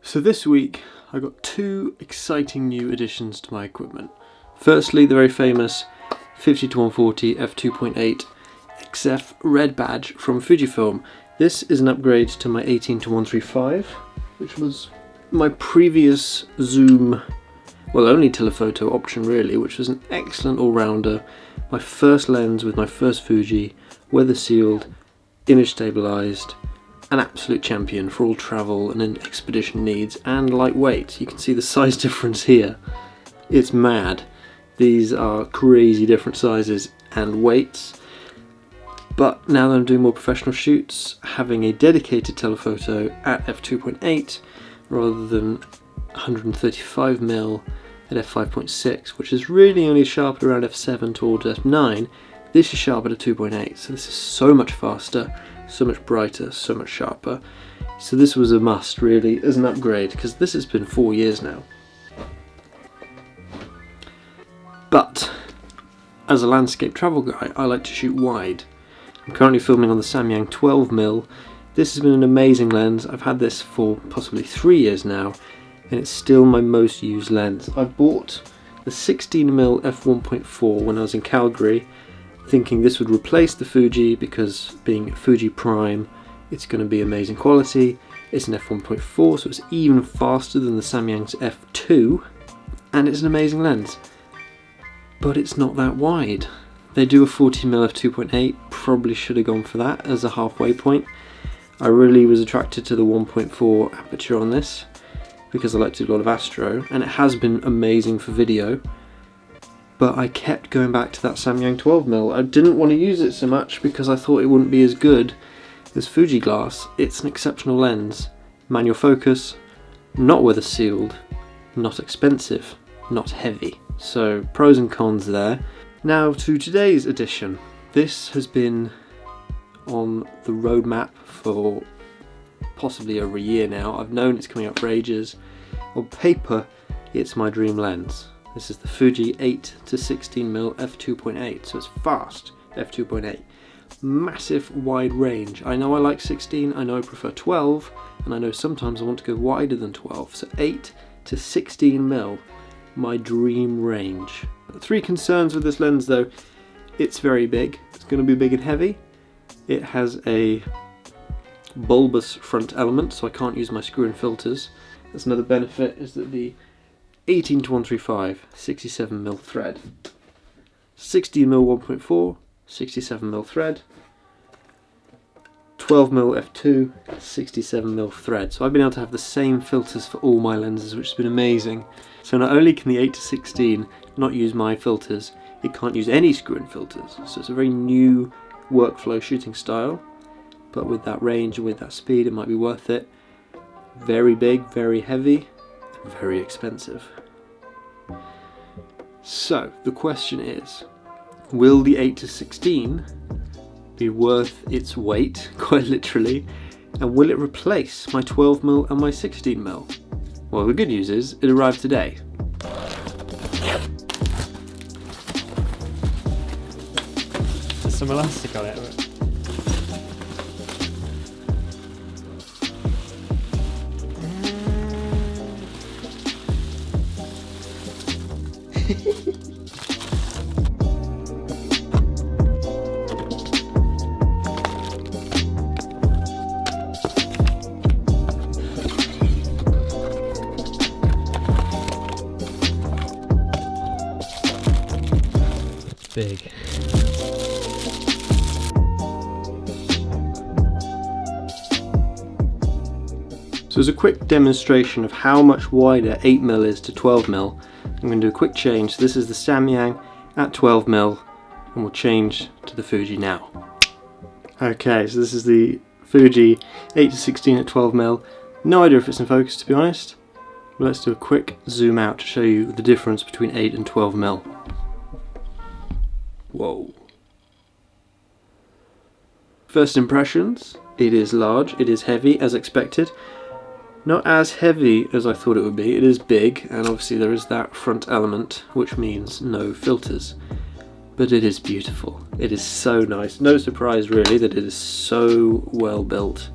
So this week I got two exciting new additions to my equipment. Firstly, the very famous 50-140 f2.8 XF red badge from Fujifilm. This is an upgrade to my 18-135, which was my previous zoom, well, only telephoto option really, which was an excellent all-rounder. My first lens with my first Fuji, weather sealed, image stabilized, an absolute champion for all travel and expedition needs, and lightweight. You can see the size difference here. It's mad. These are crazy different sizes and weights. But now that I'm doing more professional shoots, having a dedicated telephoto at f2.8 rather than 135mm at f5.6, which is really only sharp at around f7 towards f9, this is sharp at a 2.8, so this is so much faster, so much brighter, so much sharper. So this was a must really as an upgrade, because this has been 4 years now. But as a landscape travel guy, I like to shoot wide. I'm currently filming on the Samyang 12mm. This has been an amazing lens. I've had this for possibly 3 years now, and it's still my most used lens. I bought the 16mm f1.4 when I was in Calgary, thinking this would replace the Fuji because being Fuji Prime, it's going to be amazing quality. It's an f1.4, so it's even faster than the Samyang's f2, and it's an amazing lens. But it's not that wide. They do a 40mm f2.8, probably should have gone for that as a halfway point. I really was attracted to the 1.4 aperture on this because I like to do a lot of astro, and it has been amazing for video. But I kept going back to that Samyang 12mm. I didn't want to use it so much because I thought it wouldn't be as good as Fuji glass. It's an exceptional lens. Manual focus, not weather sealed, not expensive, not heavy. So pros and cons there. Now to today's edition. This has been on the roadmap for possibly over a year now. I've known it's coming up for ages. On paper, it's my dream lens. This is the Fuji 8-16mm f2.8, so it's fast f2.8. Massive wide range. I know I like 16, I know I prefer 12, and I know sometimes I want to go wider than 12, so 8-16mm, my dream range. Three concerns with this lens though: it's very big, it's going to be big and heavy, it has a bulbous front element, so I can't use my screw-in filters. That's another benefit, is that the 18-135 67mm thread, 16mm 1.4 67mm thread, 12mm f2 67mm thread. So I've been able to have the same filters for all my lenses, which has been amazing. So not only can the 8-16 not use my filters, it can't use any screw-in filters. So it's a very new workflow shooting style, but with that range and with that speed it might be worth it. Very big, very heavy, and very expensive. So the question is, will the 8-16 be worth its weight, quite literally, and will it replace my 12mm and my 16mm? Well, the good news is it arrived today. There's some elastic on it. Big. So as a quick demonstration of how much wider 8mm is to 12mm, I'm going to do a quick change. This is the Samyang at 12mm, and we'll change to the Fuji now. Okay, so this is the Fuji 8-16 at 12mm. No idea if it's in focus, to be honest, but let's do a quick zoom out to show you the difference between 8 and 12mm. Whoa. First impressions, it is large, it is heavy as expected. Not as heavy as I thought it would be. It is big, and obviously there is that front element, which means no filters. But it is beautiful. It is so nice. No surprise really that it is so well built.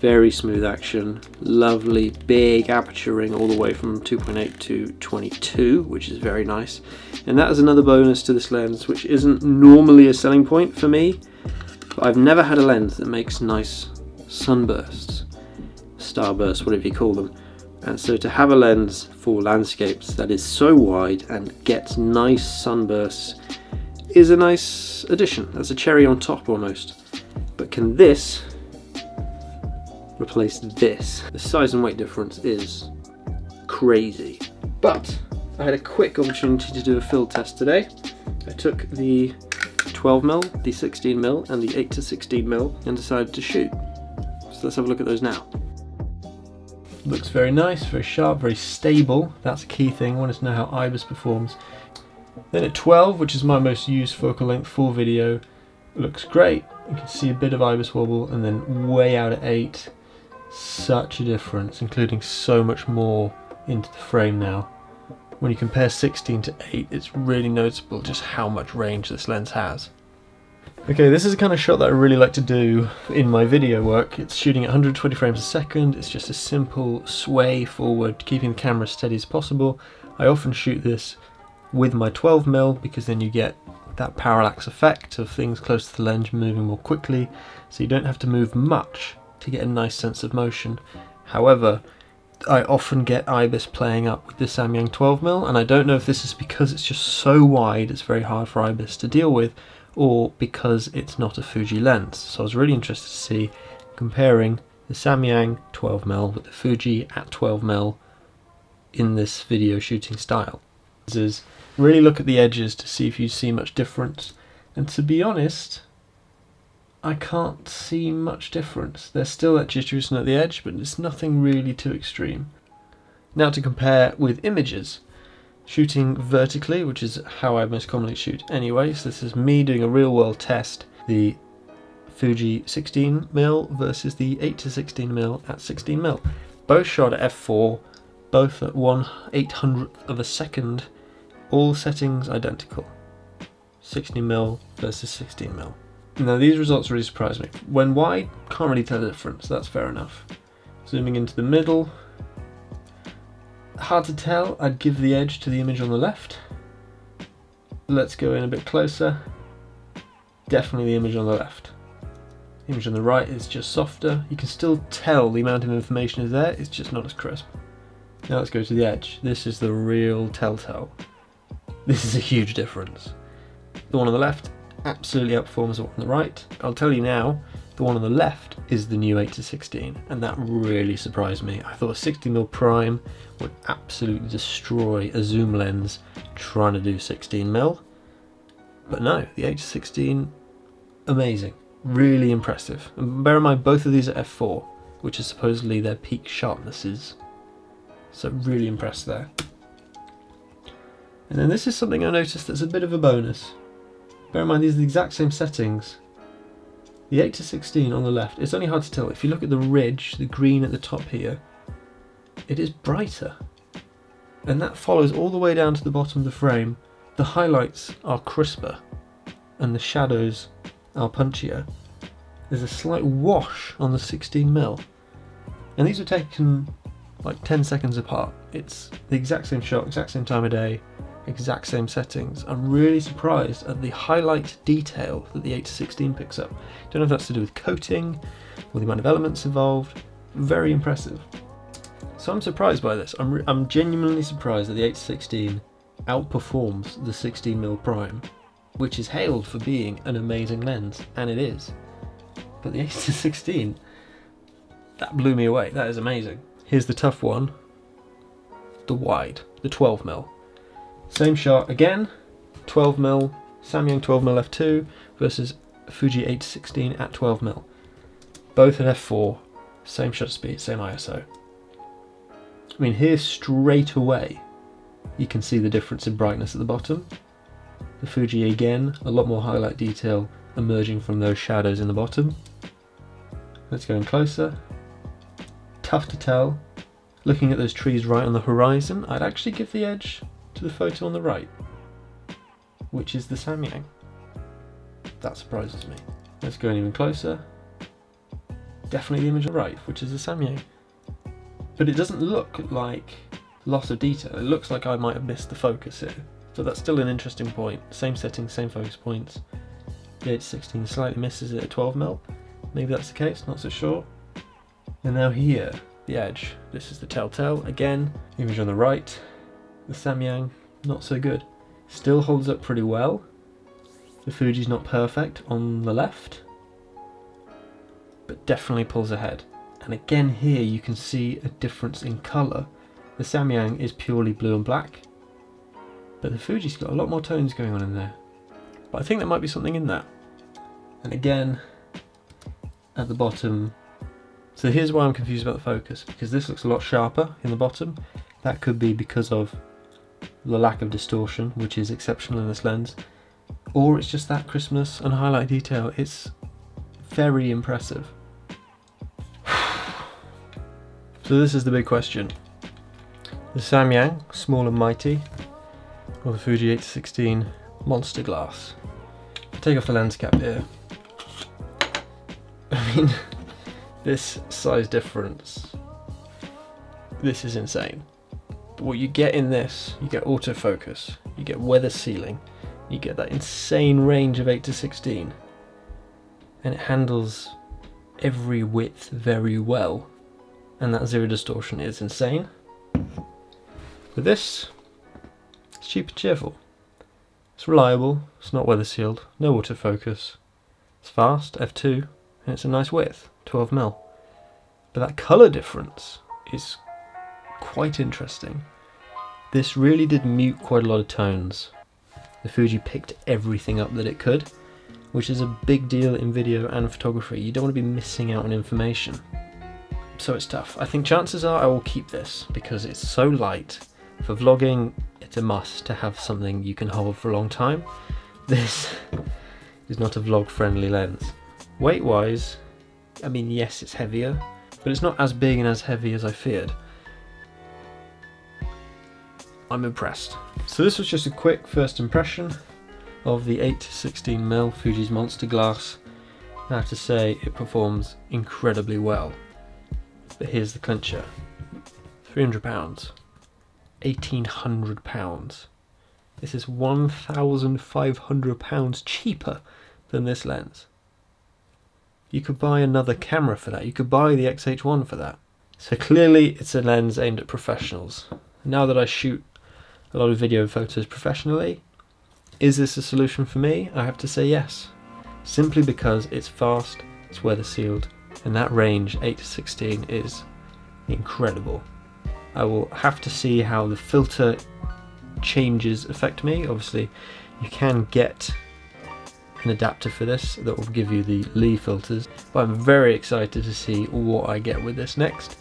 Very smooth action, lovely big aperture ring all the way from 2.8 to 22, which is very nice. And that is another bonus to this lens, which isn't normally a selling point for me, but I've never had a lens that makes nice sunbursts, starbursts, whatever you call them. And so to have a lens for landscapes that is so wide and gets nice sunbursts is a nice addition. That's a cherry on top almost. But can this replace this? The size and weight difference is crazy. But I had a quick opportunity to do a field test today. I took the 12mm, the 16mm and the 8 to 16mm and decided to shoot. So let's have a look at those now. Looks very nice, very sharp, very stable. That's a key thing. I want to know how IBIS performs. Then at 12, which is my most used focal length for video, looks great. You can see a bit of IBIS wobble, and then way out at 8, such a difference, including so much more into the frame now. When you compare 16 to 8, it's really noticeable just how much range this lens has. Okay, this is the kind of shot that I really like to do in my video work. It's shooting at 120 frames a second. It's just a simple sway forward, keeping the camera as steady as possible. I often shoot this with my 12mm because then you get that parallax effect of things close to the lens moving more quickly, so you don't have to move much to get a nice sense of motion. However, I often get IBIS playing up with the Samyang 12mm, and I don't know if this is because it's just so wide it's very hard for IBIS to deal with, or because it's not a Fuji lens. So I was really interested to see, comparing the Samyang 12mm with the Fuji at 12mm in this video shooting style. Is really look at the edges to see if you see much difference, and to be honest, I can't see much difference. There's still that distribution at the edge, but it's nothing really too extreme. Now to compare with images. Shooting vertically, which is how I most commonly shoot anyway, so this is me doing a real world test. The Fuji 16mm versus the 8 to 16mm at 16mm. Both shot at f4, both at 1/800th of a second, all settings identical. 16mm versus 16mm. Now these results really surprised me. When wide, can't really tell the difference, that's fair enough. Zooming into the middle, hard to tell. I'd give the edge to the image on the left. Let's go in a bit closer. Definitely the image on the left. The image on the right is just softer. You can still tell the amount of information is there, it's just not as crisp. Now let's go to the edge. This is the real telltale. This is a huge difference. The one on the left absolutely outperforms the one on the right. I'll tell you now, the one on the left is the new 8 to 16, and that really surprised me. I thought a 60mm prime would absolutely destroy a zoom lens trying to do 16mm, but no, the 8 to 16, amazing, really impressive. And bear in mind, both of these are f4, which is supposedly their peak sharpnesses, so really impressed there. And then this is something I noticed that's a bit of a bonus. Bear in mind, these are the exact same settings. The 8 to 16 on the left, it's only hard to tell. If you look at the ridge, the green at the top here, it is brighter. And that follows all the way down to the bottom of the frame. The highlights are crisper and the shadows are punchier. There's a slight wash on the 16mm. And these were taken like 10 seconds apart. It's the exact same shot, exact same time of day, exact same settings. I'm really surprised at the highlight detail that the 8 to 16 picks up. Don't know if that's to do with coating or the amount of elements involved. Very impressive. So I'm surprised by this. I'm genuinely surprised that the 8 to 16 outperforms the 16mm prime, which is hailed for being an amazing lens, and it is. But the 8 to 16, that blew me away. That is amazing. Here's the tough one, the wide, the 12mm. Same shot again, 12mm, Samyang 12mm f2 versus Fuji 8 to 16 at 12mm. Both at f4, same shutter speed, same ISO. I mean, here straight away you can see the difference in brightness at the bottom. The Fuji again, a lot more highlight detail emerging from those shadows in the bottom. Let's go in closer. Tough to tell. Looking at those trees right on the horizon, I'd actually give the edge to the photo on the right, which is the Samyang. That surprises me. Let's go in even closer. definitely the image on the right, which is the Samyang. But it doesn't look like loss of detail. It looks like I might have missed the focus here. So that's still an interesting point. Same settings, same focus points. The 8-16 slightly misses it at 12mm. Maybe that's the case, not so sure. And now here, the edge. This is the telltale. Again, image on the right. The Samyang, not so good. Still holds up pretty well. The Fuji's not perfect on the left, but definitely pulls ahead. And again here you can see a difference in colour. The Samyang is purely blue and black, but the Fuji's got a lot more tones going on in there. But I think there might be something in that. And again, at the bottom, so here's why I'm confused about the focus, because this looks a lot sharper in the bottom. That could be because of the lack of distortion, which is exceptional in this lens, or it's just that crispness and highlight detail. It's very impressive. So this is the big question. The Samyang, small and mighty, or the Fuji 8-16 monster glass. Take off the lens cap here. I mean, this size difference, this is insane. But what you get in this, you get autofocus, you get weather sealing, you get that insane range of 8-16, and it handles every width very well, and that zero distortion is insane. With this, it's cheap and cheerful. It's reliable, it's not weather sealed, no autofocus, it's fast, f2, and it's a nice width, 12mm. But that colour difference is quite interesting. This really did mute quite a lot of tones. The Fuji picked everything up that it could, which is a big deal in video and photography. You don't want to be missing out on information. So it's tough. I think chances are I will keep this because it's so light. For vlogging, it's a must to have something you can hold for a long time. This is not a vlog friendly lens. Weight wise, I mean, yes, it's heavier, but it's not as big and as heavy as I feared. I'm impressed. So this was just a quick first impression of the 8-16mm Fuji's Monster Glass. I have to say it performs incredibly well. But here's the clincher. £300, £1,800. This is £1,500 cheaper than this lens. You could buy another camera for that. You could buy the XH1 for that. So clearly it's a lens aimed at professionals. Now that I shoot a lot of video and photos professionally, is this a solution for me? I have to say yes. Simply because it's fast, it's weather sealed, and that range 8-16 is incredible. I will have to see how the filter changes affect me. Obviously you can get an adapter for this that will give you the Lee filters, but I'm very excited to see what I get with this next.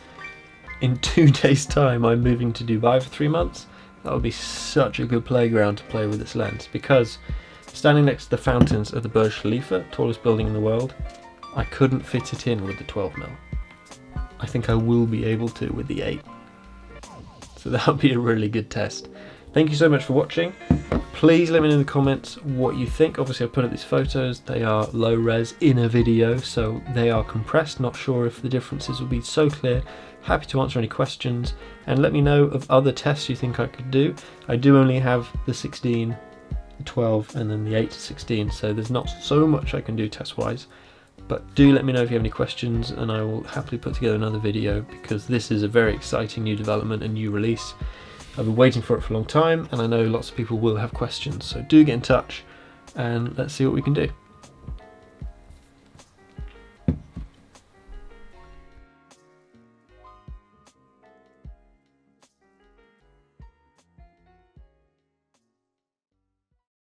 In 2 days time I'm moving to Dubai for 3 months. That would be such a good playground to play with this lens, because standing next to the fountains of the Burj Khalifa, tallest building in the world, I couldn't fit it in with the 12mm. I think I will be able to with the 8. So that'll be a really good test. Thank you so much for watching. Please let me know in the comments what you think. Obviously I put up these photos, they are low res in a video, so they are compressed. Not sure if the differences will be so clear. Happy to answer any questions, and let me know of other tests you think I could do. I do only have the 16, the 12 and then the 8-16, so there's not so much I can do test wise. But do let me know if you have any questions, and I will happily put together another video, because this is a very exciting new development and new release. I've been waiting for it for a long time, and I know lots of people will have questions, so do get in touch and let's see what we can do.